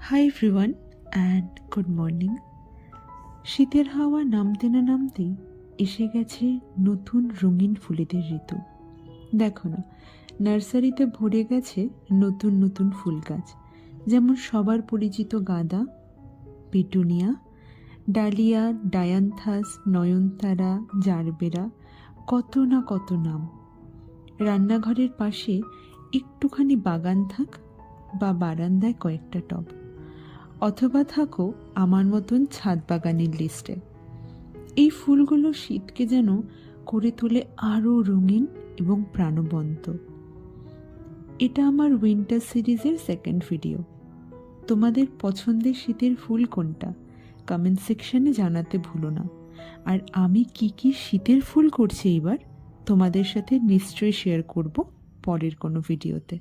Hi everyone and good morning. শীতের হাওয়া নামতে না নামতেই এসে গেছে নতুন রঙিন ফুলেদের ঋতু। দেখো না, নার্সারিতে ভরে গেছে নতুন নতুন ফুল গাছ, যেমন সবার পরিচিত গাঁদা, পেটুনিয়া, ডালিয়া, ডায়ান্থাস, নয়নতারা, জারবেরা, কত না কত নাম। রান্নাঘরের পাশে একটুখানি বাগান থাক বা বারান্দায় কয়েকটা টব, অথবা থাকো আমার মতন ছাদ বাগানের লিস্টে। এই ফুলগুলো শীতকে যেন করে তোলে আরও রঙিন এবং প্রাণবন্ত। এটা আমার উইন্টার সিরিজের সেকেন্ড ভিডিও। তোমাদের পছন্দের শীতের ফুল কোনটা কমেন্ট সেকশনে জানাতে ভুলো না। আর আমি কি কি শীতের ফুল করছি এবার তোমাদের সাথে নিশ্চয়ই শেয়ার করব পরের কোনো ভিডিওতে।